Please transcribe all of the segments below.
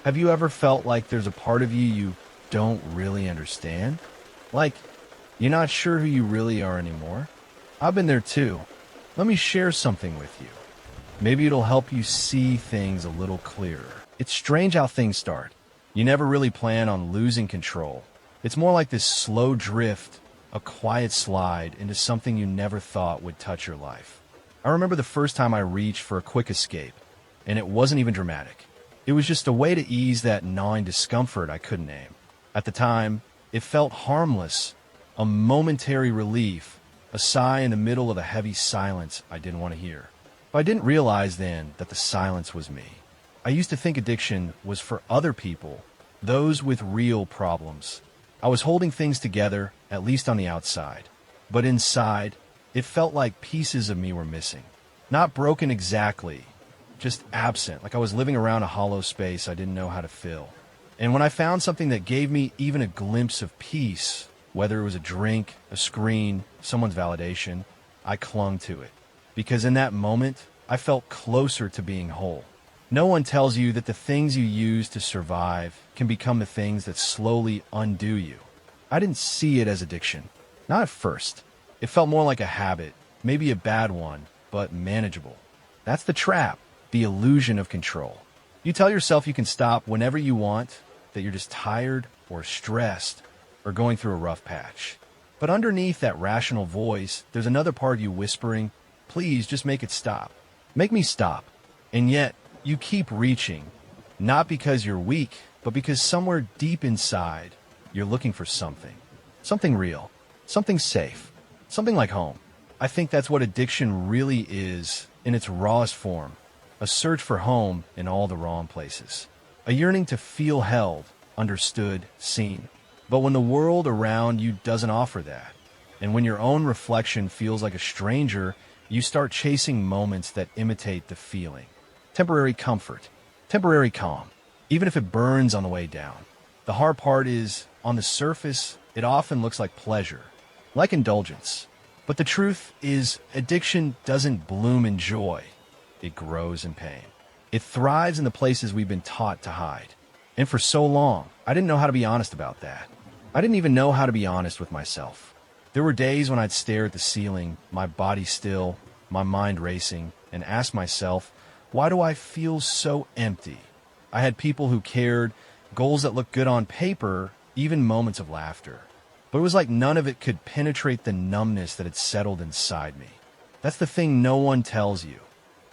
Have you ever felt like there's a part of you don't really understand? Like, you're not sure who you really are anymore? I've been there too. Let me share something with you. Maybe it'll help you see things a little clearer. It's strange how things start. You never really plan on losing control. It's more like this slow drift, a quiet slide into something you never thought would touch your life. I remember the first time I reached for a quick escape, and it wasn't even dramatic. It was just a way to ease that gnawing discomfort I couldn't name. At the time, it felt harmless, a momentary relief, a sigh in the middle of a heavy silence I didn't want to hear. But I didn't realize then that the silence was me. I used to think addiction was for other people, those with real problems. I was holding things together, at least on the outside. But inside, it felt like pieces of me were missing. Not broken exactly, just absent, like I was living around a hollow space I didn't know how to fill. And when I found something that gave me even a glimpse of peace, whether it was a drink, a screen, someone's validation, I clung to it. Because in that moment, I felt closer to being whole. No one tells you that the things you use to survive can become the things that slowly undo you. I didn't see it as addiction. Not at first. It felt more like a habit, maybe a bad one, but manageable. That's the trap, the illusion of control. You tell yourself you can stop whenever you want, that you're just tired or stressed or going through a rough patch. But underneath that rational voice, there's another part of you whispering, please just make it stop. Make me stop. And yet, you keep reaching, not because you're weak, but because somewhere deep inside, you're looking for something. Something real. Something safe. Something like home. I think that's what addiction really is in its rawest form. A search for home in all the wrong places. A yearning to feel held, understood, seen. But when the world around you doesn't offer that, and when your own reflection feels like a stranger, you start chasing moments that imitate the feeling. Temporary comfort, temporary calm, even if it burns on the way down. The hard part is, on the surface, it often looks like pleasure, like indulgence. But the truth is, addiction doesn't bloom in joy. It grows in pain. It thrives in the places we've been taught to hide. And for so long, I didn't know how to be honest about that. I didn't even know how to be honest with myself. There were days when I'd stare at the ceiling, my body still, my mind racing, and ask myself, why do I feel so empty? I had people who cared, goals that looked good on paper, even moments of laughter. But it was like none of it could penetrate the numbness that had settled inside me. That's the thing no one tells you.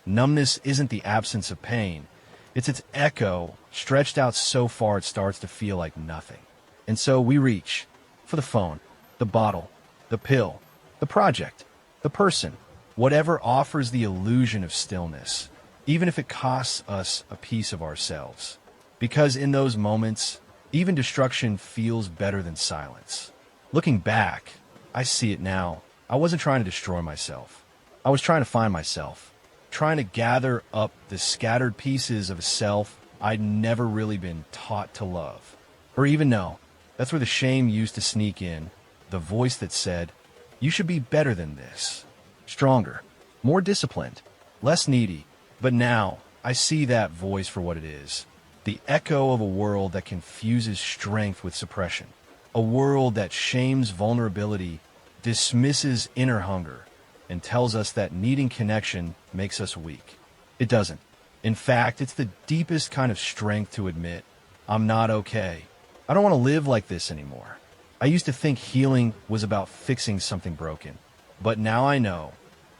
Numbness isn't the absence of pain. It's its echo, stretched out so far it starts to feel like nothing. And so we reach for the phone, the bottle, the pill, the project, the person, whatever offers the illusion of stillness, even if it costs us a piece of ourselves. Because in those moments, even destruction feels better than silence. Looking back, I see it now. I wasn't trying to destroy myself. I was trying to find myself, trying to gather up the scattered pieces of a self I'd never really been taught to love, or even know. That's where the shame used to sneak in, the voice that said, you should be better than this, stronger, more disciplined, less needy. But now, I see that voice for what it is, the echo of a world that confuses strength with suppression, a world that shames vulnerability, dismisses inner hunger, and tells us that needing connection makes us weak. It doesn't. In fact, it's the deepest kind of strength to admit, I'm not okay. I don't want to live like this anymore. I used to think healing was about fixing something broken. But now I know.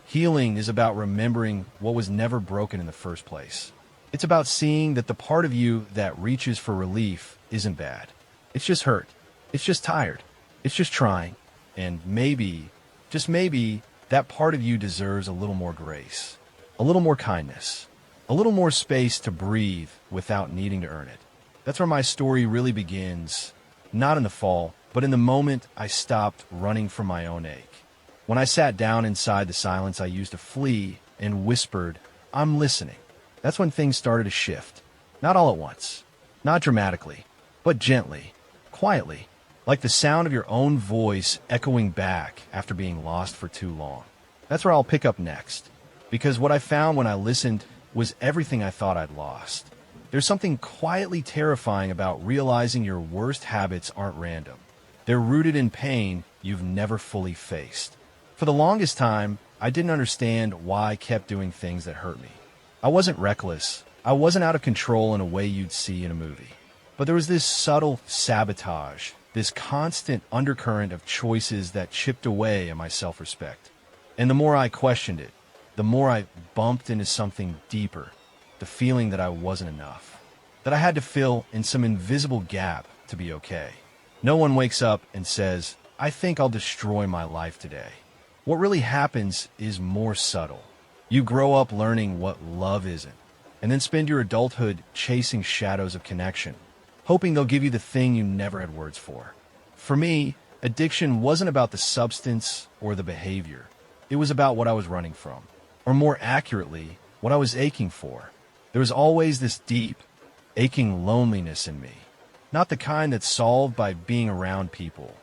Healing is about remembering what was never broken in the first place. It's about seeing that the part of you that reaches for relief isn't bad. It's just hurt. It's just tired. It's just trying. And maybe, just maybe, that part of you deserves a little more grace, a little more kindness, a little more space to breathe without needing to earn it. That's where my story really begins, not in the fall, but in the moment I stopped running from my own ache. When I sat down inside the silence I used to flee and whispered, I'm listening. That's when things started to shift. Not all at once, not dramatically, but gently, quietly, like the sound of your own voice echoing back after being lost for too long. That's where I'll pick up next, because what I found when I listened was everything I thought I'd lost. There's something quietly terrifying about realizing your worst habits aren't random. They're rooted in pain you've never fully faced. For the longest time, I didn't understand why I kept doing things that hurt me. I wasn't reckless. I wasn't out of control in a way you'd see in a movie. But there was this subtle sabotage, this constant undercurrent of choices that chipped away at my self-respect. And the more I questioned it, the more I bumped into something deeper, the feeling that I wasn't enough, that I had to fill in some invisible gap to be okay. No one wakes up and says, I think I'll destroy my life today. What really happens is more subtle. You grow up learning what love isn't, and then spend your adulthood chasing shadows of connection, hoping they'll give you the thing you never had words for. For me, addiction wasn't about the substance or the behavior. It was about what I was running from, or more accurately, what I was aching for. There was always this deep, aching loneliness in me. Not the kind that's solved by being around people.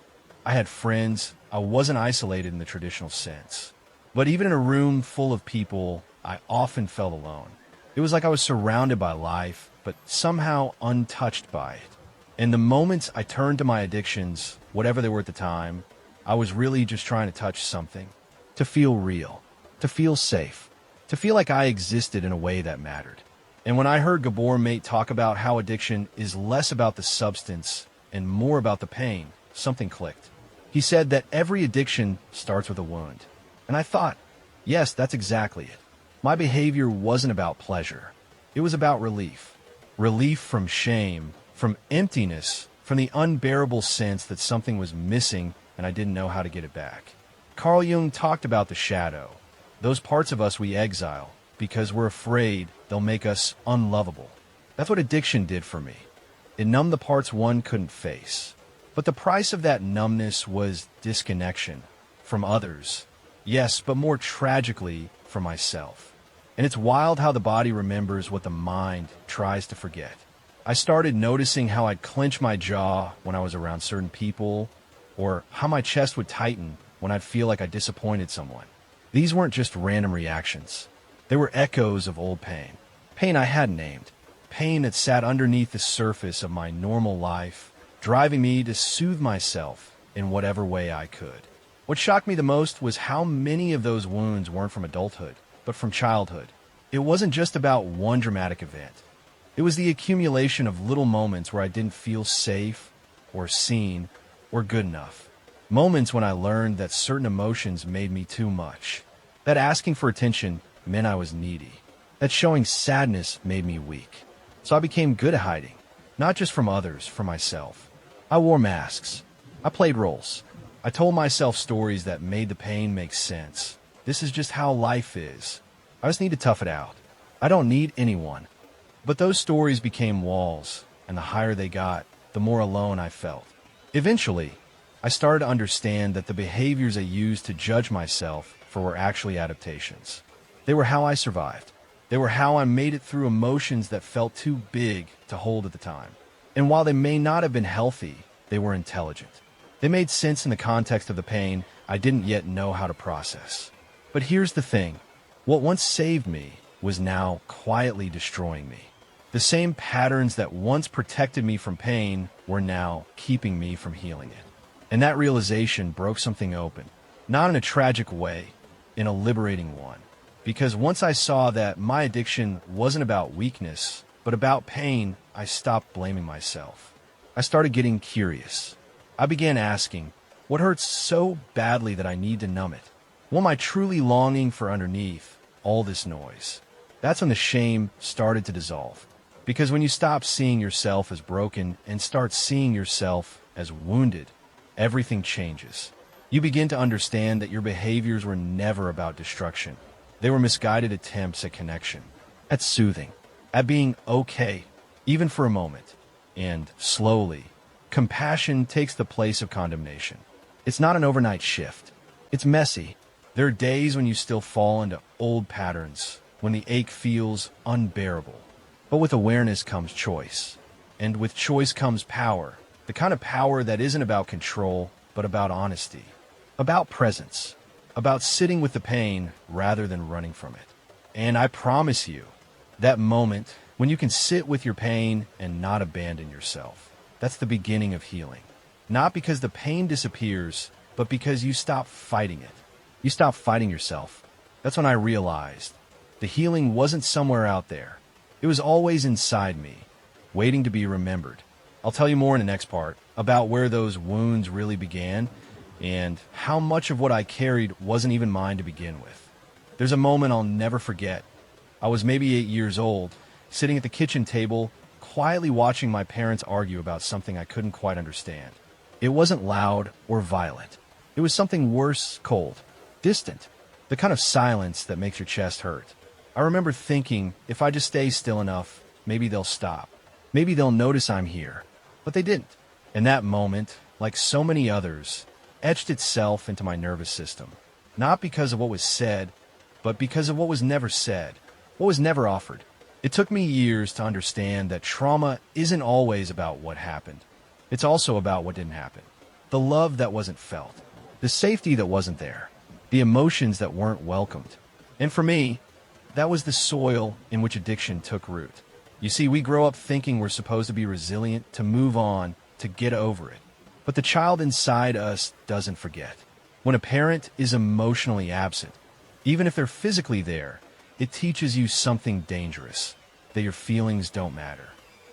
I had friends. I wasn't isolated in the traditional sense. But even in a room full of people, I often felt alone. It was like I was surrounded by life, but somehow untouched by it. And the moments I turned to my addictions, whatever they were at the time, I was really just trying to touch something, to feel real, to feel safe, to feel like I existed in a way that mattered. And when I heard Gabor Mate talk about how addiction is less about the substance and more about the pain, something clicked. He said that every addiction starts with a wound. And I thought, yes, that's exactly it. My behavior wasn't about pleasure. It was about relief. Relief from shame, from emptiness, from the unbearable sense that something was missing and I didn't know how to get it back. Carl Jung talked about the shadow, those parts of us we exile because we're afraid they'll make us unlovable. That's what addiction did for me. It numbed the parts one couldn't face. But the price of that numbness was disconnection from others. Yes, but more tragically, from myself. And it's wild how the body remembers what the mind tries to forget. I started noticing how I'd clench my jaw when I was around certain people, or how my chest would tighten when I'd feel like I disappointed someone. These weren't just random reactions. They were echoes of old pain. Pain I hadn't named. Pain that sat underneath the surface of my normal life, driving me to soothe myself in whatever way I could. What shocked me the most was how many of those wounds weren't from adulthood, but from childhood. It wasn't just about one dramatic event. It was the accumulation of little moments where I didn't feel safe, or seen, or good enough. Moments when I learned that certain emotions made me too much. That asking for attention meant I was needy. That showing sadness made me weak. So I became good at hiding, not just from others, from myself. I wore masks. I played roles. I told myself stories that made the pain make sense. This is just how life is. I just need to tough it out. I don't need anyone. But those stories became walls, and the higher they got, the more alone I felt. Eventually, I started to understand that the behaviors I used to judge myself for were actually adaptations. They were how I survived. They were how I made it through emotions that felt too big to hold at the time. And while they may not have been healthy, they were intelligent. They made sense in the context of the pain I didn't yet know how to process. But here's the thing. What once saved me was now quietly destroying me. The same patterns that once protected me from pain were now keeping me from healing it. And that realization broke something open, not in a tragic way, in a liberating one. Because once I saw that my addiction wasn't about weakness, but about pain, I stopped blaming myself. I started getting curious. I began asking, what hurts so badly that I need to numb it? What am I truly longing for underneath all this noise? That's when the shame started to dissolve. Because when you stop seeing yourself as broken and start seeing yourself as wounded, everything changes. You begin to understand that your behaviors were never about destruction. They were misguided attempts at connection, at soothing, at being okay, even for a moment. And slowly, compassion takes the place of condemnation. It's not an overnight shift. It's messy. There are days when you still fall into old patterns, when the ache feels unbearable. But with awareness comes choice. And with choice comes power. The kind of power that isn't about control, but about honesty. About presence. About sitting with the pain rather than running from it. And I promise you, that moment, When you can sit with your pain and not abandon yourself. That's the beginning of healing. Not because the pain disappears, but because you stop fighting it. You stop fighting yourself. That's when I realized the healing wasn't somewhere out there. It was always inside me, waiting to be remembered. I'll tell you more in the next part about where those wounds really began and how much of what I carried wasn't even mine to begin with. There's a moment I'll never forget. I was maybe 8 years old, sitting at the kitchen table, quietly watching my parents argue about something I couldn't quite understand. It wasn't loud or violent. It was something worse, cold, distant, the kind of silence that makes your chest hurt. I remember thinking, if I just stay still enough, maybe they'll stop. Maybe they'll notice I'm here. But they didn't. And that moment, like so many others, etched itself into my nervous system. Not because of what was said, but because of what was never said, what was never offered. It took me years to understand that trauma isn't always about what happened. It's also about what didn't happen. The love that wasn't felt. The safety that wasn't there. The emotions that weren't welcomed. And for me, that was the soil in which addiction took root. You see, we grow up thinking we're supposed to be resilient, to move on, to get over it. But the child inside us doesn't forget. When a parent is emotionally absent, even if they're physically there, it teaches you something dangerous, that your feelings don't matter,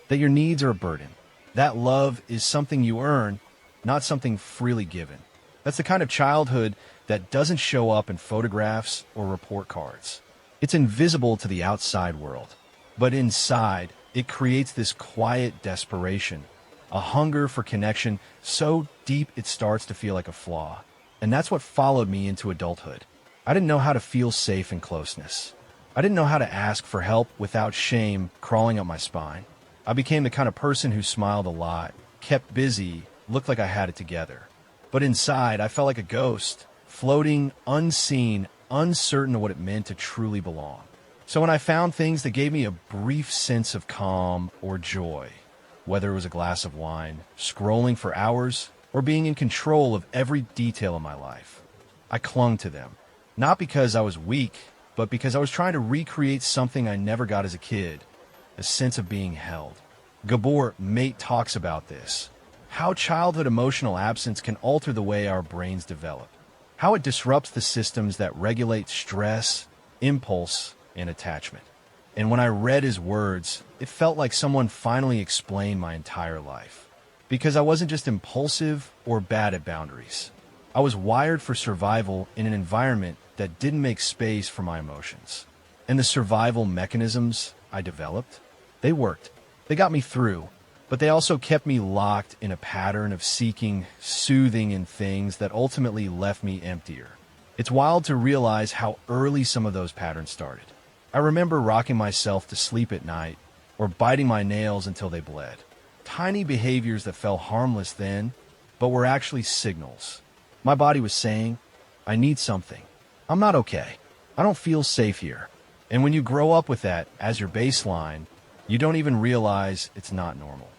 that your needs are a burden. That love is something you earn, not something freely given. That's the kind of childhood that doesn't show up in photographs or report cards. It's invisible to the outside world, but inside, it creates this quiet desperation, a hunger for connection so deep it starts to feel like a flaw. And that's what followed me into adulthood. I didn't know how to feel safe in closeness. I didn't know how to ask for help without shame crawling up my spine. I became the kind of person who smiled a lot, kept busy, looked like I had it together. But inside, I felt like a ghost, floating, unseen, uncertain of what it meant to truly belong. So when I found things that gave me a brief sense of calm or joy, whether it was a glass of wine, scrolling for hours, or being in control of every detail of my life, I clung to them. Not because I was weak, but because I was trying to recreate something I never got as a kid, a sense of being held. Gabor Mate talks about this, how childhood emotional absence can alter the way our brains develop, how it disrupts the systems that regulate stress, impulse, and attachment. And when I read his words, it felt like someone finally explained my entire life. Because I wasn't just impulsive or bad at boundaries. I was wired for survival in an environment that didn't make space for my emotions. And the survival mechanisms I developed, they worked. They got me through, but they also kept me locked in a pattern of seeking soothing in things that ultimately left me emptier. It's wild to realize how early some of those patterns started. I remember rocking myself to sleep at night or biting my nails until they bled. Tiny behaviors that felt harmless then, but were actually signals. My body was saying, I need something. I'm not okay. I don't feel safe here. And when you grow up with that as your baseline, you don't even realize it's not normal.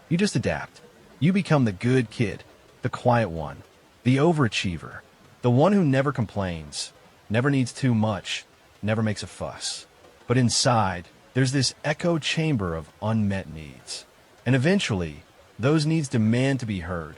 You just adapt. You become the good kid, the quiet one, the overachiever, the one who never complains, never needs too much, never makes a fuss. But inside, there's this echo chamber of unmet needs. And eventually, those needs demand to be heard,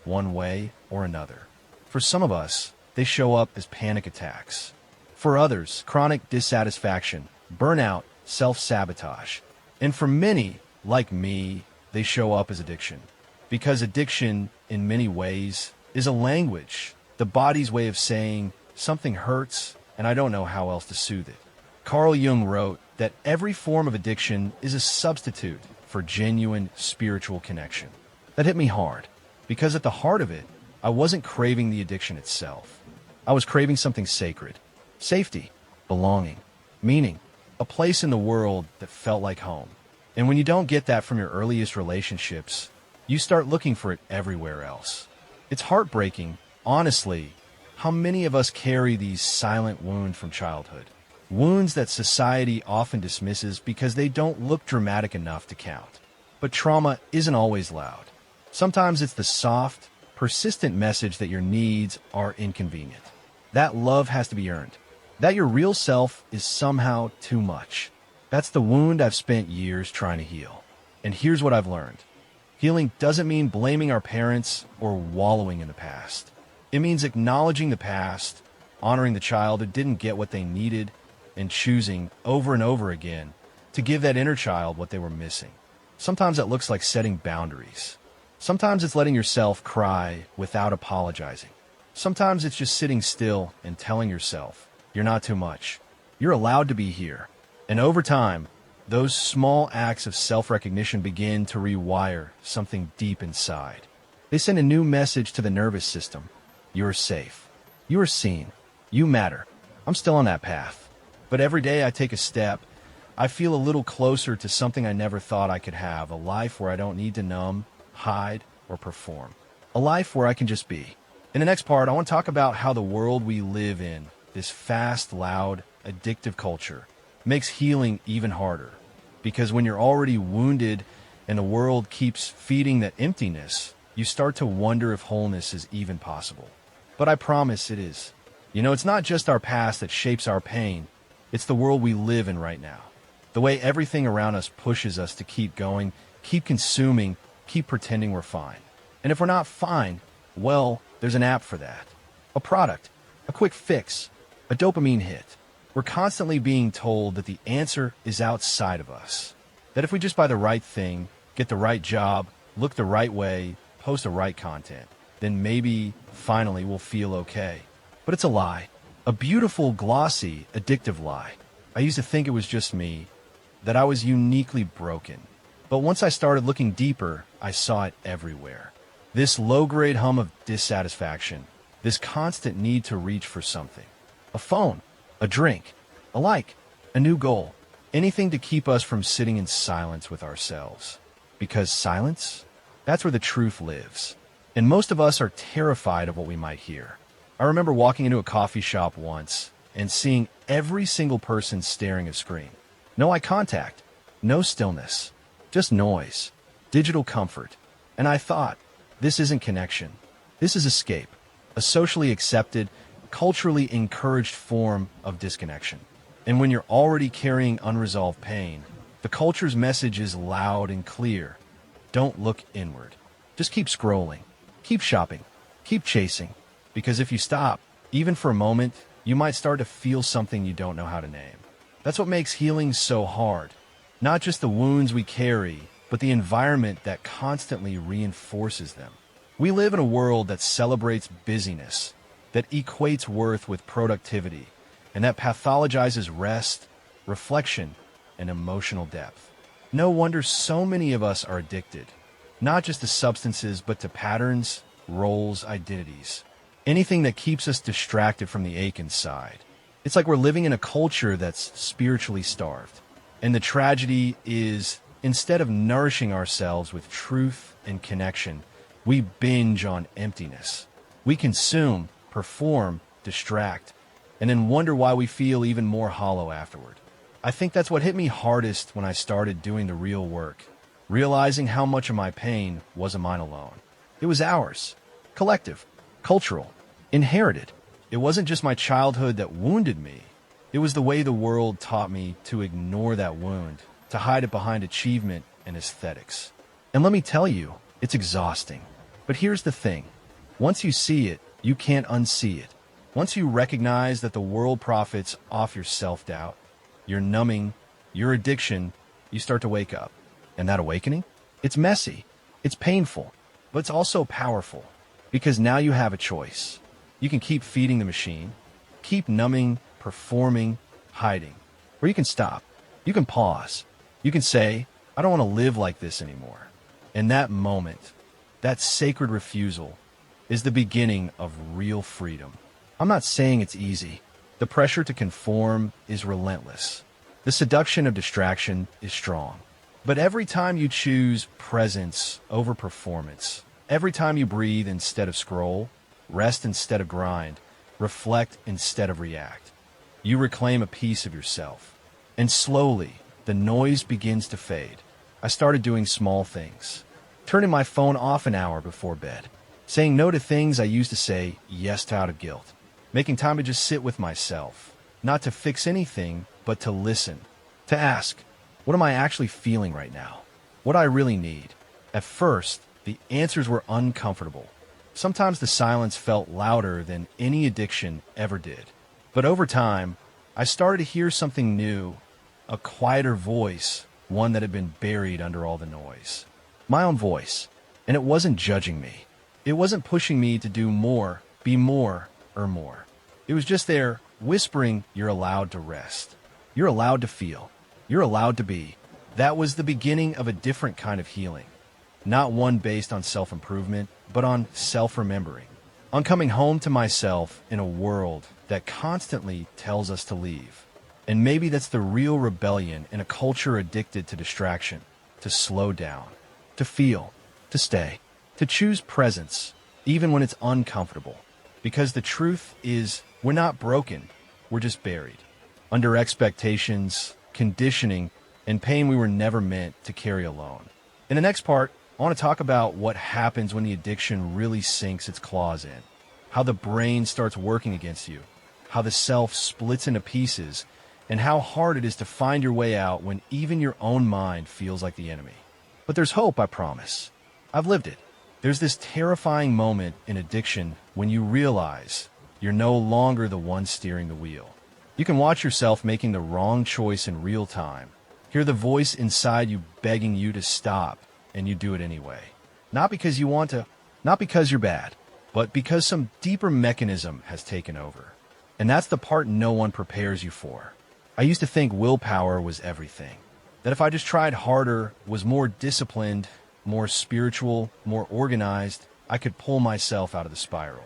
one way or another. For some of us, they show up as panic attacks. For others, chronic dissatisfaction, burnout, self-sabotage. And for many, like me, they show up as addiction. Because addiction, in many ways, is a language, the body's way of saying, something hurts, and I don't know how else to soothe it. Carl Jung wrote that every form of addiction is a substitute for genuine spiritual connection. That hit me hard, because at the heart of it, I wasn't craving the addiction itself. I was craving something sacred. Safety, belonging, meaning, a place in the world that felt like home. And when you don't get that from your earliest relationships, you start looking for it everywhere else. It's heartbreaking, honestly, how many of us carry these silent wounds from childhood. Wounds that society often dismisses because they don't look dramatic enough to count. But trauma isn't always loud. Sometimes it's the soft, persistent message that your needs are inconvenient. That love has to be earned. That your real self is somehow too much. That's the wound I've spent years trying to heal. And here's what I've learned. Healing doesn't mean blaming our parents or wallowing in the past. It means acknowledging the past, honoring the child who didn't get what they needed, and choosing over and over again to give that inner child what they were missing. Sometimes that looks like setting boundaries. Sometimes it's letting yourself cry without apologizing. Sometimes it's just sitting still and telling yourself, you're not too much. You're allowed to be here. And over time, those small acts of self-recognition begin to rewire something deep inside. They send a new message to the nervous system. You're safe. You are seen. You matter. I'm still on that path. But every day I take a step, I feel a little closer to something I never thought I could have, a life where I don't need to numb, hide, or perform. A life where I can just be. In the next part, I want to talk about how the world we live in, this fast, loud, addictive culture, makes healing even harder. Because when you're already wounded and the world keeps feeding that emptiness, you start to wonder if wholeness is even possible. But I promise it is. It's not just our past that shapes our pain. It's the world we live in right now. The way everything around us pushes us to keep going, keep consuming, keep pretending we're fine. And if we're not fine, well, there's an app for that. A product, a quick fix, a dopamine hit. We're constantly being told that the answer is outside of us. That if we just buy the right thing, get the right job, look the right way, post the right content, then maybe, finally, we'll feel okay. But it's a lie. A beautiful, glossy, addictive lie. I used to think it was just me, that I was uniquely broken. But once I started looking deeper, I saw it everywhere. This low-grade hum of dissatisfaction, this constant need to reach for something. A phone, a drink, a like, a new goal, anything to keep us from sitting in silence with ourselves. Because silence, that's where the truth lives. And most of us are terrified of what we might hear. I remember walking into a coffee shop once and seeing every single person staring at a screen. No eye contact, no stillness, just noise, digital comfort. And I thought, this isn't connection. This is escape, a socially accepted, culturally encouraged form of disconnection. And when you're already carrying unresolved pain, the culture's message is loud and clear. Don't look inward. Just keep scrolling, keep shopping, keep chasing. Because if you stop, even for a moment, you might start to feel something you don't know how to name. That's what makes healing so hard. Not just the wounds we carry, but the environment that constantly reinforces them. We live in a world that celebrates busyness, that equates worth with productivity, and that pathologizes rest, reflection, and emotional depth. No wonder so many of us are addicted, not just to substances, but to patterns, roles, identities. Anything that keeps us distracted from the ache inside. It's like we're living in a culture that's spiritually starved. And the tragedy is, instead of nourishing ourselves with truth and connection, we binge on emptiness. We consume, perform, distract, and then wonder why we feel even more hollow afterward. I think that's what hit me hardest when I started doing the real work, realizing how much of my pain wasn't mine alone. It was ours, collective, cultural, inherited. It wasn't just my childhood that wounded me. It was the way the world taught me to ignore that wound, to hide it behind achievement and aesthetics. And let me tell you, it's exhausting. But here's the thing. Once you see it, you can't unsee it. Once you recognize that the world profits off your self-doubt, your numbing, your addiction, you start to wake up. And that awakening? It's messy. It's painful. But it's also powerful. Because now you have a choice. You can keep feeding the machine, keep numbing, performing, hiding. Or you can stop. You can pause. You can say, I don't want to live like this anymore. And that moment, that sacred refusal, is the beginning of real freedom. I'm not saying it's easy. The pressure to conform is relentless. The seduction of distraction is strong. But every time you choose presence over performance, every time you breathe instead of scroll, rest instead of grind, reflect instead of react, you reclaim a piece of yourself. And slowly, the noise begins to fade. I started doing small things, turning my phone off an hour before bed, saying no to things I used to say yes to out of guilt, making time to just sit with myself, not to fix anything, but to listen, to ask, what am I actually feeling right now? What I really need? At first, the answers were uncomfortable. Sometimes the silence felt louder than any addiction ever did. But over time, I started to hear something new, a quieter voice, one that had been buried under all the noise. My own voice. And it wasn't judging me. It wasn't pushing me to do more, be more, or more. It was just there, whispering, you're allowed to rest. You're allowed to feel. You're allowed to be. That was the beginning of a different kind of healing. Not one based on self-improvement, but on self-remembering. On coming home to myself in a world that constantly tells us to leave. And maybe that's the real rebellion in a culture addicted to distraction, to slow down, to feel, to stay, to choose presence, even when it's uncomfortable. Because the truth is, we're not broken, we're just buried. Under expectations, conditioning, and pain we were never meant to carry alone. In the next part, I want to talk about what happens when the addiction really sinks its claws in. How the brain starts working against you. How the self splits into pieces. And how hard it is to find your way out when even your own mind feels like the enemy. But there's hope, I promise. I've lived it. There's this terrifying moment in addiction when you realize you're no longer the one steering the wheel. You can watch yourself making the wrong choice in real time. Hear the voice inside you begging you to stop, and you do it anyway. Not because you want to, not because you're bad, but because some deeper mechanism has taken over. And that's the part no one prepares you for. I used to think willpower was everything. That if I just tried harder, was more disciplined, more spiritual, more organized, I could pull myself out of the spiral.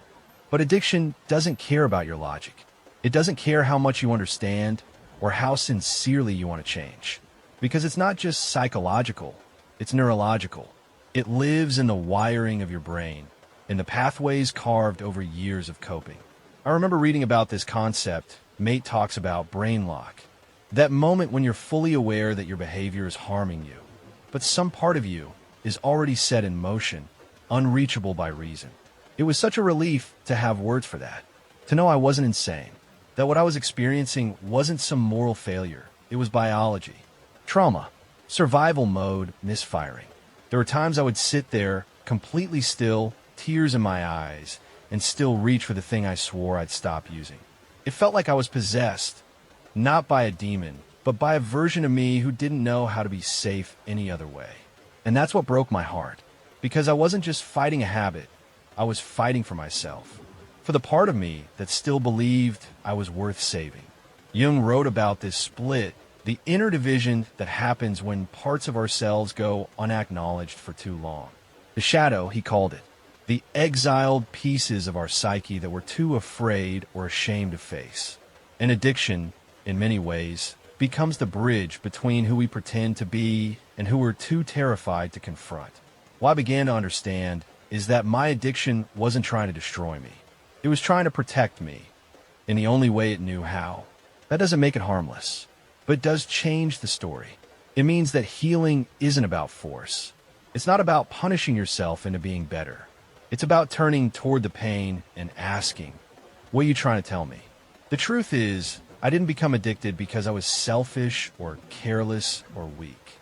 But addiction doesn't care about your logic. It doesn't care how much you understand or how sincerely you want to change. Because it's not just psychological, it's neurological. It lives in the wiring of your brain, in the pathways carved over years of coping. I remember reading about this concept. Mate talks about brain lock. That moment when you're fully aware that your behavior is harming you, but some part of you is already set in motion, unreachable by reason. It was such a relief to have words for that, to know I wasn't insane, that what I was experiencing wasn't some moral failure. It was biology, trauma, survival mode, misfiring. There were times I would sit there, completely still, tears in my eyes, and still reach for the thing I swore I'd stop using. It felt like I was possessed, not by a demon, but by a version of me who didn't know how to be safe any other way. And that's what broke my heart, because I wasn't just fighting a habit, I was fighting for myself, for the part of me that still believed I was worth saving. Jung wrote about this split, the inner division that happens when parts of ourselves go unacknowledged for too long. The shadow, he called it, the exiled pieces of our psyche that we're too afraid or ashamed to face. An addiction, in many ways, becomes the bridge between who we pretend to be and who we're too terrified to confront. What I began to understand is that my addiction wasn't trying to destroy me. It was trying to protect me, in the only way it knew how. That doesn't make it harmless, but it does change the story. It means that healing isn't about force. It's not about punishing yourself into being better. It's about turning toward the pain and asking, what are you trying to tell me? The truth is, I didn't become addicted because I was selfish or careless or weak.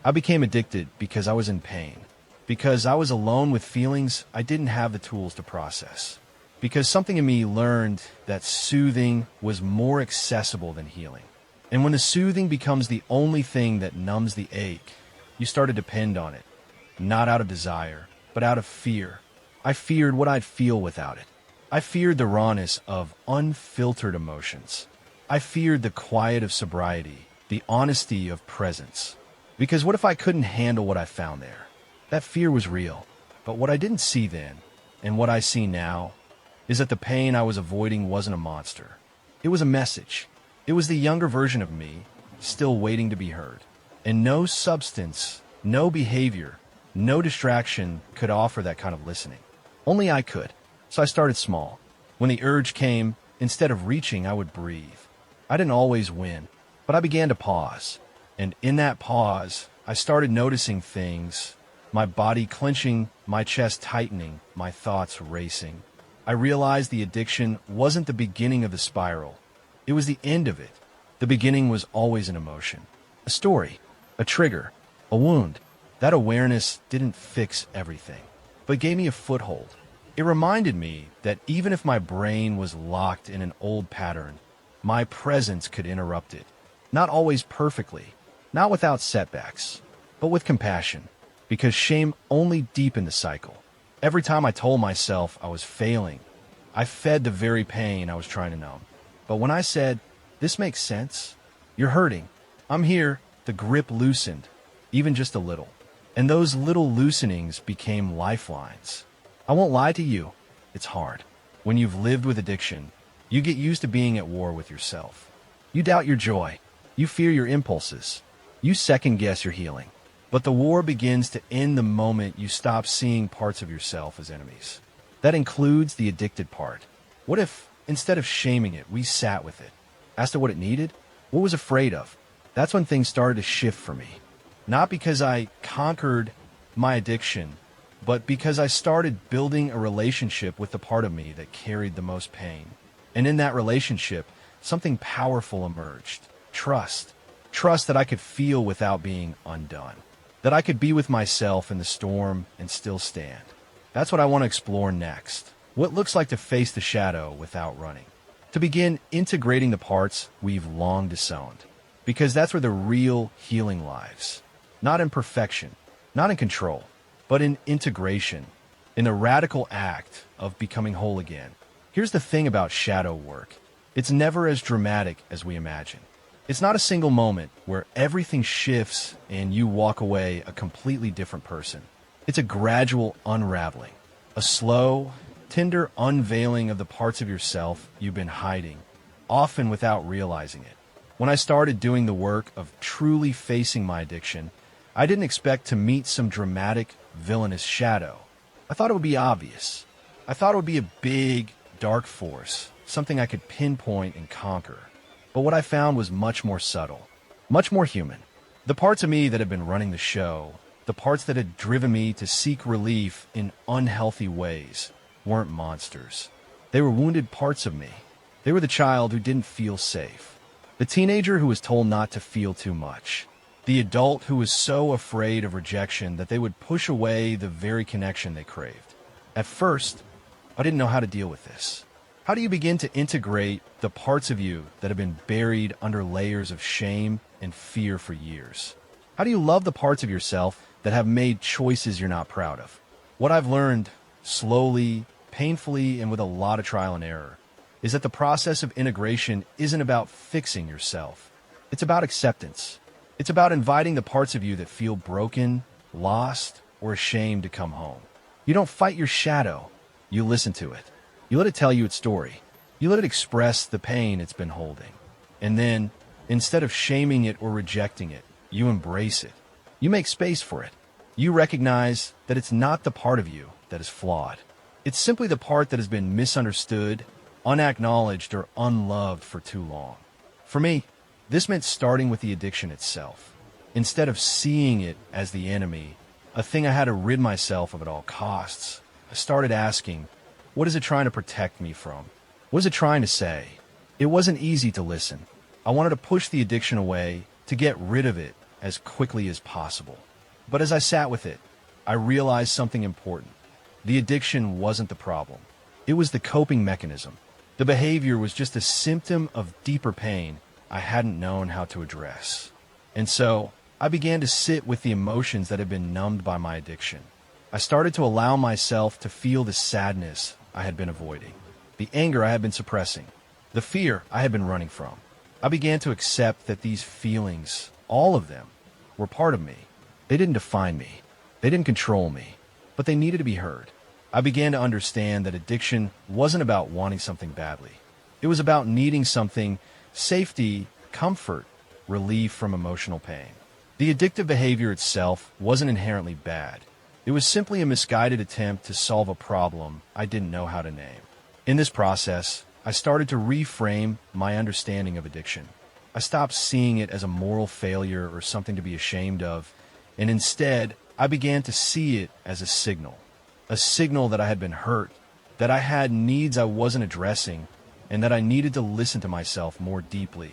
I became addicted because I was in pain, because I was alone with feelings I didn't have the tools to process, because something in me learned that soothing was more accessible than healing. And when the soothing becomes the only thing that numbs the ache, you start to depend on it, not out of desire, but out of fear. I feared what I'd feel without it. I feared the rawness of unfiltered emotions. I feared the quiet of sobriety, the honesty of presence. Because what if I couldn't handle what I found there? That fear was real. But what I didn't see then, and what I see now, is that the pain I was avoiding wasn't a monster. It was a message. It was the younger version of me, still waiting to be heard. And no substance, no behavior, no distraction could offer that kind of listening. Only I could. So I started small. When the urge came, instead of reaching, I would breathe. I didn't always win, but I began to pause. And in that pause, I started noticing things, my body clenching, my chest tightening, my thoughts racing. I realized the addiction wasn't the beginning of the spiral. It was the end of it. The beginning was always an emotion. A story, a trigger, a wound. That awareness didn't fix everything, but gave me a foothold. It reminded me that even if my brain was locked in an old pattern, my presence could interrupt it. Not always perfectly, not without setbacks, but with compassion, because shame only deepened the cycle. Every time I told myself I was failing, I fed the very pain I was trying to numb. But when I said, "This makes sense, you're hurting, I'm here," the grip loosened, even just a little. And those little loosenings became lifelines. I won't lie to you, it's hard. When you've lived with addiction, you get used to being at war with yourself. You doubt your joy. You fear your impulses. You second guess your healing. But the war begins to end the moment you stop seeing parts of yourself as enemies. That includes the addicted part. What if, instead of shaming it, we sat with it, asked it what it needed, what it was afraid of? That's when things started to shift for me. Not because I conquered my addiction, but because I started building a relationship with the part of me that carried the most pain. And in that relationship, something powerful emerged. Trust. Trust that I could feel without being undone. That I could be with myself in the storm and still stand. That's what I want to explore next. What it looks like to face the shadow without running. To begin integrating the parts we've long disowned. Because that's where the real healing lies. Not in perfection, not in control, but in integration, in the radical act of becoming whole again. Here's the thing about shadow work. It's never as dramatic as we imagine. It's not a single moment where everything shifts and you walk away a completely different person. It's a gradual unraveling, a slow, tender unveiling of the parts of yourself you've been hiding, often without realizing it. When I started doing the work of truly facing my addiction, I didn't expect to meet some dramatic, villainous shadow. I thought it would be obvious. I thought it would be a big, dark force, something I could pinpoint and conquer. But what I found was much more subtle, much more human. The parts of me that had been running the show, the parts that had driven me to seek relief in unhealthy ways, weren't monsters. They were wounded parts of me. They were the child who didn't feel safe, the teenager who was told not to feel too much, the adult who was so afraid of rejection that they would push away the very connection they craved. At first, I didn't know how to deal with this. How do you begin to integrate the parts of you that have been buried under layers of shame and fear for years? How do you love the parts of yourself that have made choices you're not proud of? What I've learned, slowly, painfully, and with a lot of trial and error, is that the process of integration isn't about fixing yourself. It's about acceptance. It's about inviting the parts of you that feel broken, lost, or ashamed to come home. You don't fight your shadow. You listen to it. You let it tell you its story. You let it express the pain it's been holding. And then, instead of shaming it or rejecting it, you embrace it. You make space for it. You recognize that it's not the part of you that is flawed. It's simply the part that has been misunderstood, unacknowledged, or unloved for too long. For me, this meant starting with the addiction itself. Instead of seeing it as the enemy, a thing I had to rid myself of at all costs, I started asking, what is it trying to protect me from? What is it trying to say? It wasn't easy to listen. I wanted to push the addiction away, to get rid of it as quickly as possible. But as I sat with it, I realized something important. The addiction wasn't the problem. It was the coping mechanism. The behavior was just a symptom of deeper pain I hadn't known how to address. And so, I began to sit with the emotions that had been numbed by my addiction. I started to allow myself to feel the sadness I had been avoiding, the anger I had been suppressing, the fear I had been running from. I began to accept that these feelings, all of them, were part of me. They didn't define me. They didn't control me, but they needed to be heard. I began to understand that addiction wasn't about wanting something badly. It was about needing something: safety, comfort, relief from emotional pain. The addictive behavior itself wasn't inherently bad. It was simply a misguided attempt to solve a problem I didn't know how to name. In this process, I started to reframe my understanding of addiction. I stopped seeing it as a moral failure or something to be ashamed of, and instead, I began to see it as a signal that I had been hurt, that I had needs I wasn't addressing, and that I needed to listen to myself more deeply.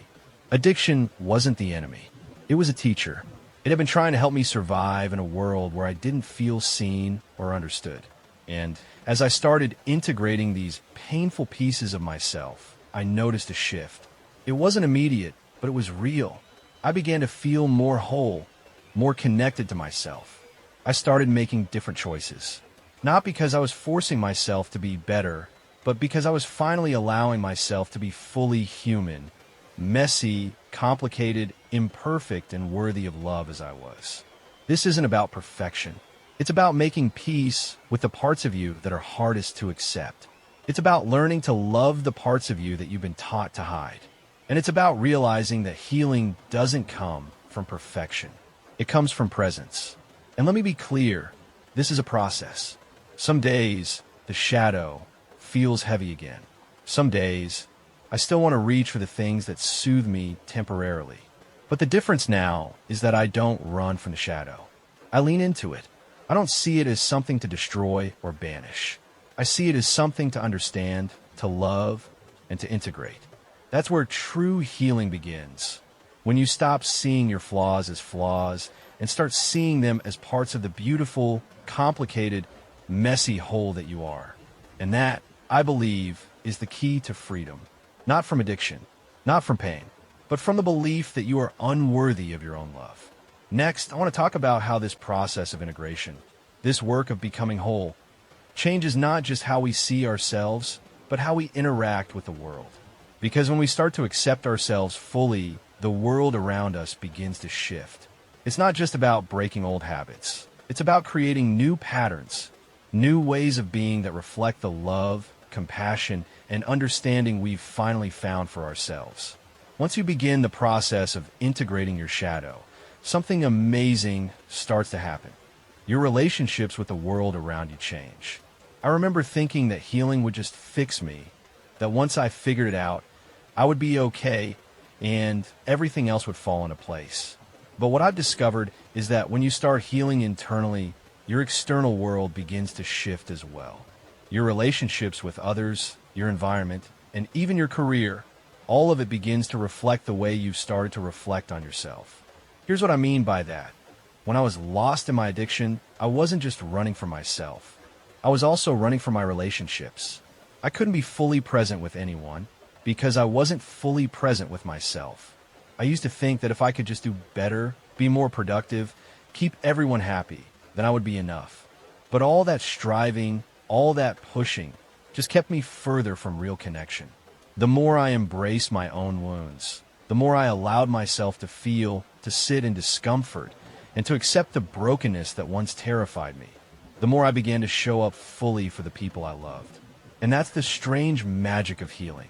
Addiction wasn't the enemy. It was a teacher. It had been trying to help me survive in a world where I didn't feel seen or understood. And as I started integrating these painful pieces of myself, I noticed a shift. It wasn't immediate, but it was real. I began to feel more whole, more connected to myself. I started making different choices. Not because I was forcing myself to be better, but because I was finally allowing myself to be fully human, messy, complicated, imperfect, and worthy of love as I was. This isn't about perfection. It's about making peace with the parts of you that are hardest to accept. It's about learning to love the parts of you that you've been taught to hide. And it's about realizing that healing doesn't come from perfection. It comes from presence. And let me be clear, this is a process. Some days, the shadow feels heavy again. Some days, I still want to reach for the things that soothe me temporarily. But the difference now is that I don't run from the shadow. I lean into it. I don't see it as something to destroy or banish. I see it as something to understand, to love, and to integrate. That's where true healing begins. When you stop seeing your flaws as flaws and start seeing them as parts of the beautiful, complicated, messy whole that you are. And that, I believe, is the key to freedom. Not from addiction, not from pain, but from the belief that you are unworthy of your own love. Next, I want to talk about how this process of integration, this work of becoming whole, changes not just how we see ourselves, but how we interact with the world. Because when we start to accept ourselves fully, the world around us begins to shift. It's not just about breaking old habits. It's about creating new patterns, new ways of being that reflect the love, compassion, and understanding we've finally found for ourselves. Once you begin the process of integrating your shadow, something amazing starts to happen. Your relationships with the world around you change. I remember thinking that healing would just fix me, that once I figured it out, I would be okay and everything else would fall into place. But what I've discovered is that when you start healing internally, your external world begins to shift as well. Your relationships with others, your environment, and even your career, all of it begins to reflect the way you've started to reflect on yourself. Here's what I mean by that. When I was lost in my addiction, I wasn't just running for myself. I was also running for my relationships. I couldn't be fully present with anyone because I wasn't fully present with myself. I used to think that if I could just do better, be more productive, keep everyone happy, then I would be enough. But all that striving, all that pushing, just kept me further from real connection. The more I embraced my own wounds, the more I allowed myself to feel, to sit in discomfort, and to accept the brokenness that once terrified me, the more I began to show up fully for the people I loved. And that's the strange magic of healing.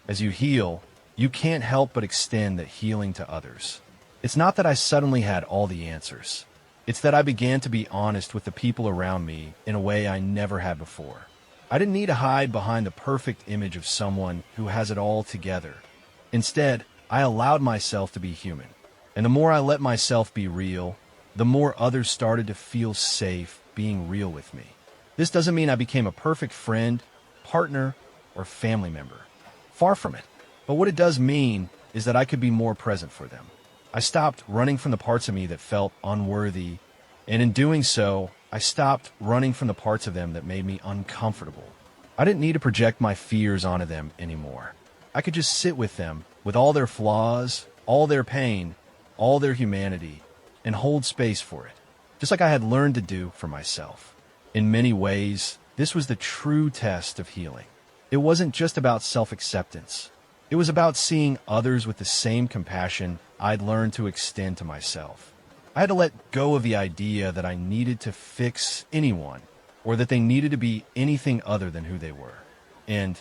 As you heal, you can't help but extend that healing to others. It's not that I suddenly had all the answers. It's that I began to be honest with the people around me in a way I never had before. I didn't need to hide behind the perfect image of someone who has it all together. Instead, I allowed myself to be human. And the more I let myself be real, the more others started to feel safe being real with me. This doesn't mean I became a perfect friend, partner, or family member. Far from it. But what it does mean is that I could be more present for them. I stopped running from the parts of me that felt unworthy, and in doing so, I stopped running from the parts of them that made me uncomfortable. I didn't need to project my fears onto them anymore. I could just sit with them, with all their flaws, all their pain, all their humanity, and hold space for it, just like I had learned to do for myself. In many ways, this was the true test of healing. It wasn't just about self-acceptance. It was about seeing others with the same compassion I'd learned to extend to myself. I had to let go of the idea that I needed to fix anyone or that they needed to be anything other than who they were. And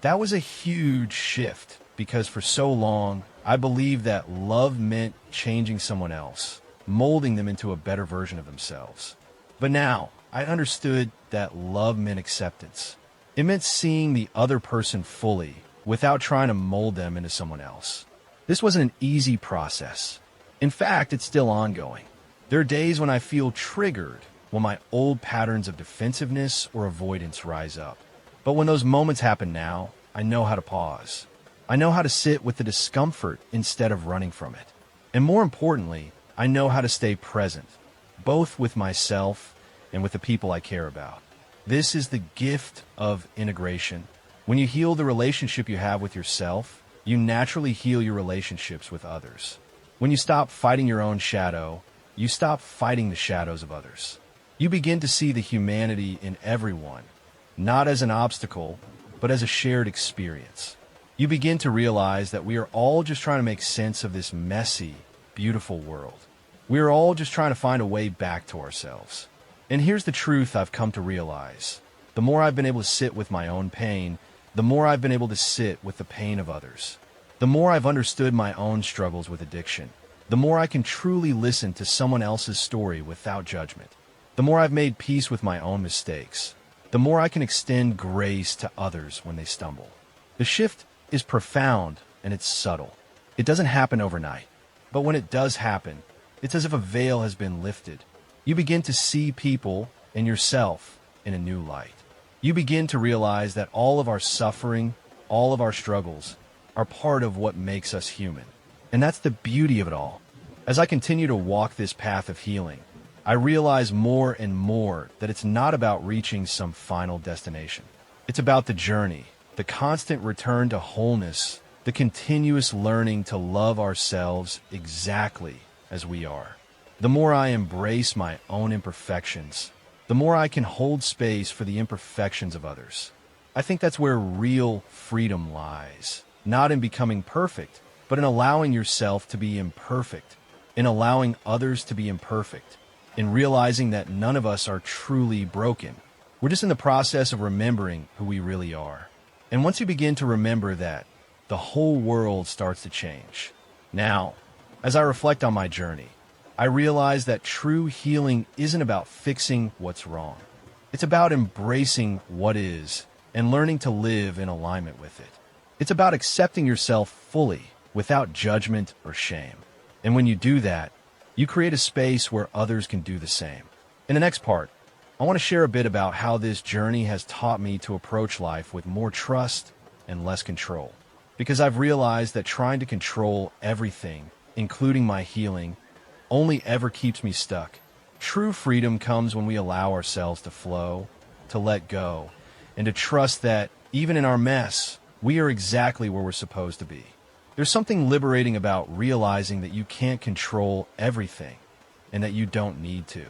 that was a huge shift because for so long, I believed that love meant changing someone else, molding them into a better version of themselves. But now, I understood that love meant acceptance. It meant seeing the other person fully without trying to mold them into someone else. This wasn't an easy process. In fact, it's still ongoing. There are days when I feel triggered when my old patterns of defensiveness or avoidance rise up. But when those moments happen now, I know how to pause. I know how to sit with the discomfort instead of running from it. And more importantly, I know how to stay present, both with myself and with the people I care about. This is the gift of integration. When you heal the relationship you have with yourself, you naturally heal your relationships with others. When you stop fighting your own shadow, you stop fighting the shadows of others. You begin to see the humanity in everyone, not as an obstacle, but as a shared experience. You begin to realize that we are all just trying to make sense of this messy, beautiful world. We are all just trying to find a way back to ourselves. And here's the truth I've come to realize. The more I've been able to sit with my own pain, the more I've been able to sit with the pain of others. The more I've understood my own struggles with addiction, the more I can truly listen to someone else's story without judgment. The more I've made peace with my own mistakes, the more I can extend grace to others when they stumble. The shift is profound and it's subtle. It doesn't happen overnight. But when it does happen, it's as if a veil has been lifted. You begin to see people and yourself in a new light. You begin to realize that all of our suffering, all of our struggles, are part of what makes us human. And that's the beauty of it all. As I continue to walk this path of healing, I realize more and more that it's not about reaching some final destination. It's about the journey, the constant return to wholeness, the continuous learning to love ourselves exactly as we are. The more I embrace my own imperfections, the more I can hold space for the imperfections of others. I think that's where real freedom lies, not in becoming perfect, but in allowing yourself to be imperfect, in allowing others to be imperfect, in realizing that none of us are truly broken. We're just in the process of remembering who we really are. And once you begin to remember that, the whole world starts to change. Now, as I reflect on my journey, I realize that true healing isn't about fixing what's wrong. It's about embracing what is and learning to live in alignment with it. It's about accepting yourself fully without judgment or shame. And when you do that, you create a space where others can do the same. In the next part, I want to share a bit about how this journey has taught me to approach life with more trust and less control. Because I've realized that trying to control everything, including my healing, only ever keeps me stuck. True freedom comes when we allow ourselves to flow, to let go, and to trust that, even in our mess, we are exactly where we're supposed to be. There's something liberating about realizing that you can't control everything, and that you don't need to.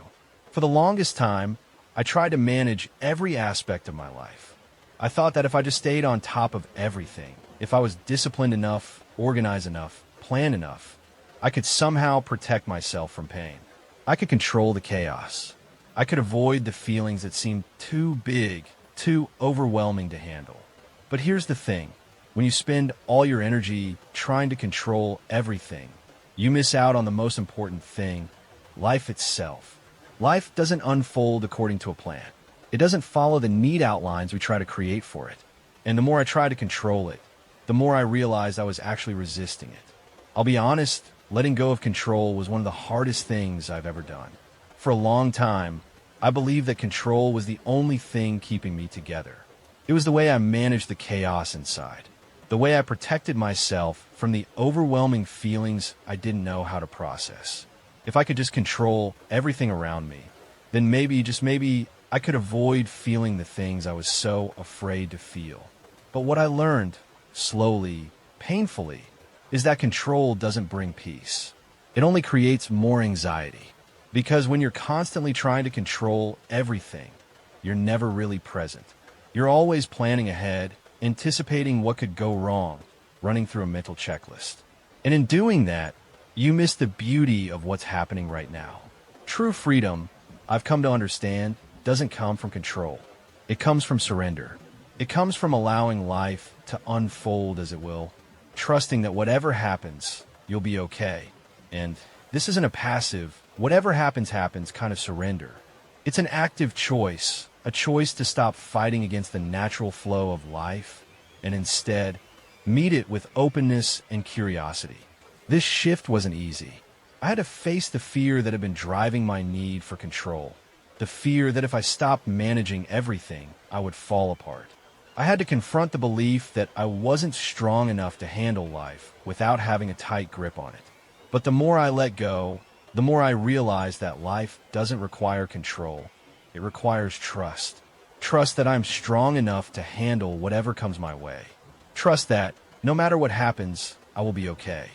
For the longest time, I tried to manage every aspect of my life. I thought that if I just stayed on top of everything, if I was disciplined enough, organized enough, planned enough, I could somehow protect myself from pain. I could control the chaos. I could avoid the feelings that seemed too big, too overwhelming to handle. But here's the thing. When you spend all your energy trying to control everything, you miss out on the most important thing, life itself. Life doesn't unfold according to a plan. It doesn't follow the neat outlines we try to create for it. And the more I tried to control it, the more I realized I was actually resisting it. I'll be honest, letting go of control was one of the hardest things I've ever done. For a long time, I believed that control was the only thing keeping me together. It was the way I managed the chaos inside, the way I protected myself from the overwhelming feelings I didn't know how to process. If I could just control everything around me, then maybe, just maybe, I could avoid feeling the things I was so afraid to feel. But what I learned, slowly, painfully, is that control doesn't bring peace. It only creates more anxiety. Because when you're constantly trying to control everything, you're never really present. You're always planning ahead, anticipating what could go wrong, running through a mental checklist. And in doing that, you miss the beauty of what's happening right now. True freedom, I've come to understand, doesn't come from control. It comes from surrender. It comes from allowing life to unfold as it will, trusting that whatever happens, you'll be okay. And this isn't a passive, whatever happens, happens kind of surrender. It's an active choice, a choice to stop fighting against the natural flow of life and instead meet it with openness and curiosity. This shift wasn't easy. I had to face the fear that had been driving my need for control. The fear that if I stopped managing everything, I would fall apart. I had to confront the belief that I wasn't strong enough to handle life without having a tight grip on it. But the more I let go, the more I realize that life doesn't require control. It requires trust. Trust that I'm strong enough to handle whatever comes my way. Trust that, no matter what happens, I will be okay.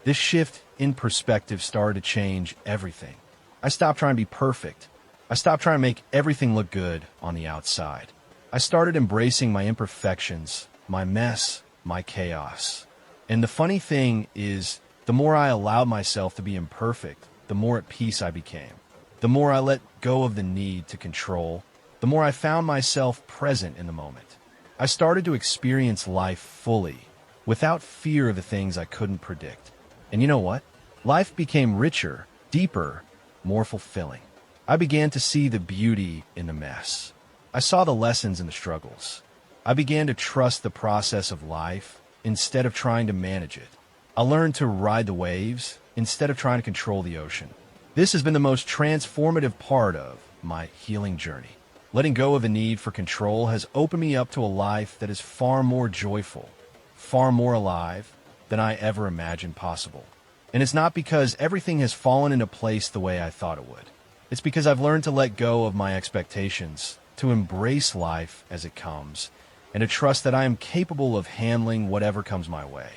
This shift in perspective started to change everything. I stopped trying to be perfect. I stopped trying to make everything look good on the outside. I started embracing my imperfections, my mess, my chaos. And the funny thing is, the more I allowed myself to be imperfect, the more at peace I became. The more I let go of the need to control, the more I found myself present in the moment. I started to experience life fully, without fear of the things I couldn't predict. And you know what? Life became richer, deeper, more fulfilling. I began to see the beauty in the mess. I saw the lessons in the struggles. I began to trust the process of life instead of trying to manage it. I learned to ride the waves instead of trying to control the ocean. This has been the most transformative part of my healing journey. Letting go of the need for control has opened me up to a life that is far more joyful, far more alive than I ever imagined possible. And it's not because everything has fallen into place the way I thought it would. It's because I've learned to let go of my expectations, to embrace life as it comes, and to trust that I am capable of handling whatever comes my way.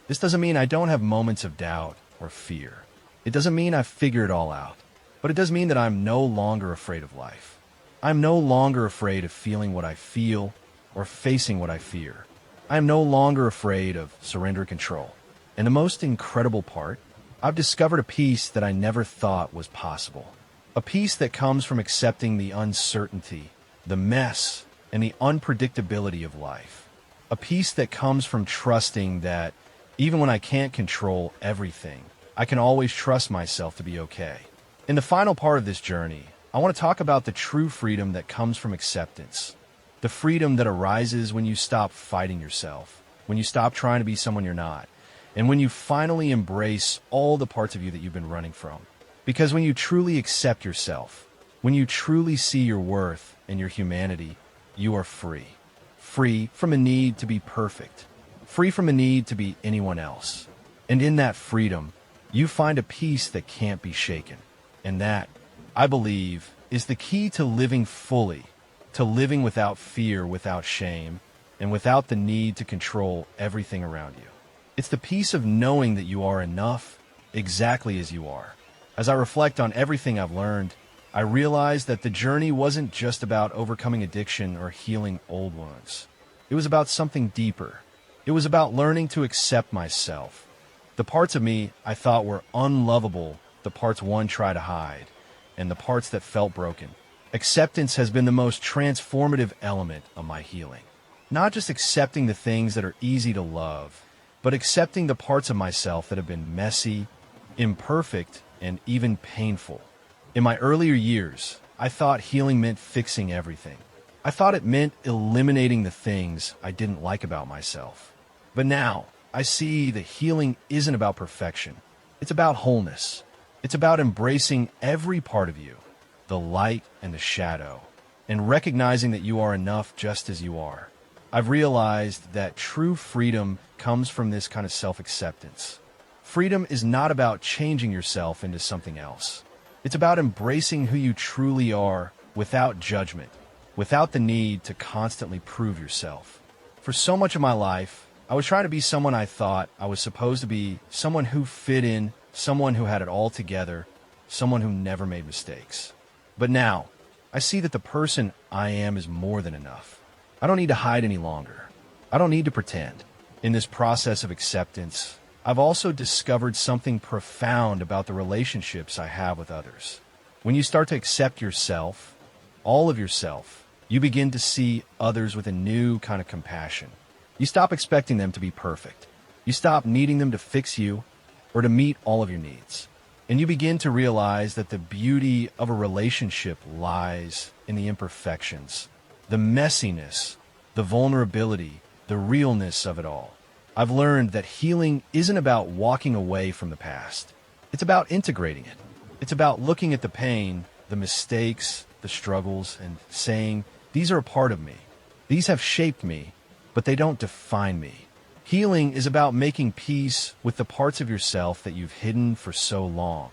This doesn't mean I don't have moments of doubt or fear. It doesn't mean I've figured it all out. But it does mean that I'm no longer afraid of life. I'm no longer afraid of feeling what I feel or facing what I fear. I am no longer afraid of surrender control. And the most incredible part, I've discovered a peace that I never thought was possible. A peace that comes from accepting the uncertainty, the mess, and the unpredictability of life. A peace that comes from trusting that even when I can't control everything, I can always trust myself to be okay. In the final part of this journey, I want to talk about the true freedom that comes from acceptance. The freedom that arises when you stop fighting yourself, when you stop trying to be someone you're not, and when you finally embrace all the parts of you that you've been running from. Because when you truly accept yourself, when you truly see your worth and your humanity, you are free. Free from a need to be perfect. Free from a need to be anyone else. And in that freedom, you find a peace that can't be shaken. And that, I believe, is the key to living fully, to living without fear, without shame, and without the need to control everything around you. It's the peace of knowing that you are enough exactly as you are. As I reflect on everything I've learned, I realize that the journey wasn't just about overcoming addiction or healing old wounds. It was about something deeper. It was about learning to accept myself. The parts of me I thought were unlovable, the parts one tried to hide, and the parts that felt broken. Acceptance has been the most transformative element of my healing. Not just accepting the things that are easy to love, but accepting the parts of myself that have been messy, imperfect, and even painful. In my earlier years, I thought healing meant fixing everything. I thought it meant eliminating the things I didn't like about myself. But now, I see that healing isn't about perfection. It's about wholeness. It's about embracing every part of you, the light and the shadow, and recognizing that you are enough just as you are. I've realized that true freedom comes from this kind of self-acceptance. Freedom is not about changing yourself into something else. It's about embracing who you truly are without judgment, without the need to constantly prove yourself. For so much of my life, I was trying to be someone I thought I was supposed to be, someone who fit in, someone who had it all together, someone who never made mistakes. But now, I see that the person I am is more than enough. I don't need to hide any longer. I don't need to pretend. In this process of acceptance, I've also discovered something profound about the relationships I have with others. When you start to accept yourself, all of yourself, you begin to see others with a new kind of compassion. You stop expecting them to be perfect. You stop needing them to fix you or to meet all of your needs. And you begin to realize that the beauty of a relationship lies in the imperfections, the messiness, the vulnerability, the realness of it all. I've learned that healing isn't about walking away from the past. It's about integrating it. It's about looking at the pain, the mistakes, the struggles, and saying, these are a part of me. These have shaped me, but they don't define me. Healing is about making peace with the parts of yourself that you've hidden for so long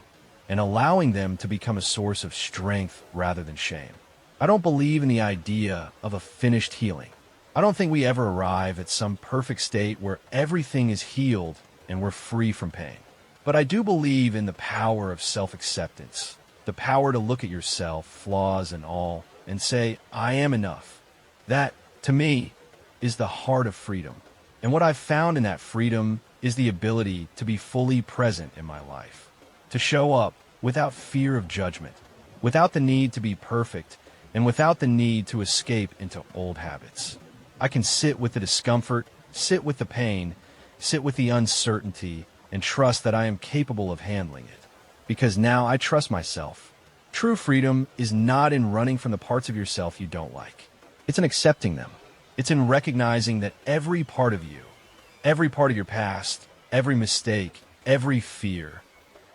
and allowing them to become a source of strength rather than shame. I don't believe in the idea of a finished healing. I don't think we ever arrive at some perfect state where everything is healed and we're free from pain. But I do believe in the power of self-acceptance, the power to look at yourself, flaws and all, and say, I am enough. That, to me, is the heart of freedom. And what I've found in that freedom is the ability to be fully present in my life, to show up without fear of judgment, without the need to be perfect, and without the need to escape into old habits. I can sit with the discomfort, sit with the pain, sit with the uncertainty, and trust that I am capable of handling it. Because now I trust myself. True freedom is not in running from the parts of yourself you don't like. It's in accepting them. It's in recognizing that every part of you, every part of your past, every mistake, every fear,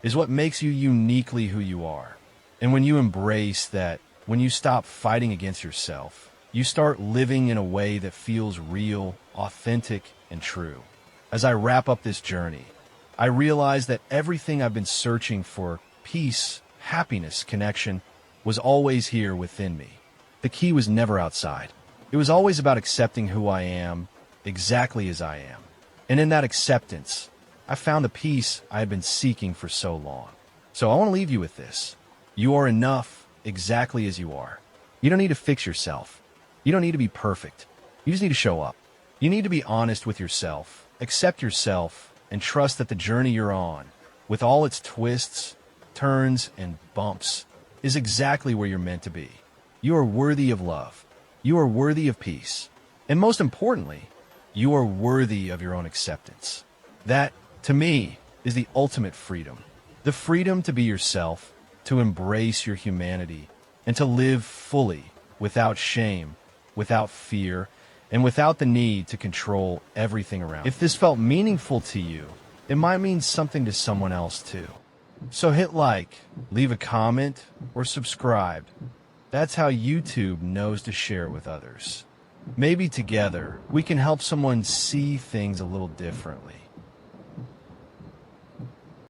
is what makes you uniquely who you are. And when you embrace that, when you stop fighting against yourself, you start living in a way that feels real, authentic, and true. As I wrap up this journey, I realize that everything I've been searching for, peace, happiness, connection, was always here within me. The key was never outside. It was always about accepting who I am, exactly as I am. And in that acceptance, I found the peace I had been seeking for so long. So I want to leave you with this. You are enough exactly as you are. You don't need to fix yourself. You don't need to be perfect. You just need to show up. You need to be honest with yourself, accept yourself, and trust that the journey you're on, with all its twists, turns, and bumps, is exactly where you're meant to be. You are worthy of love. You are worthy of peace. And most importantly, you are worthy of your own acceptance. That, to me, is the ultimate freedom. The freedom to be yourself, to embrace your humanity, and to live fully, without shame, without fear, and without the need to control everything around you. If this felt meaningful to you, it might mean something to someone else too. So hit like, leave a comment, or subscribe. That's how YouTube knows to share with others. Maybe together, we can help someone see things a little differently.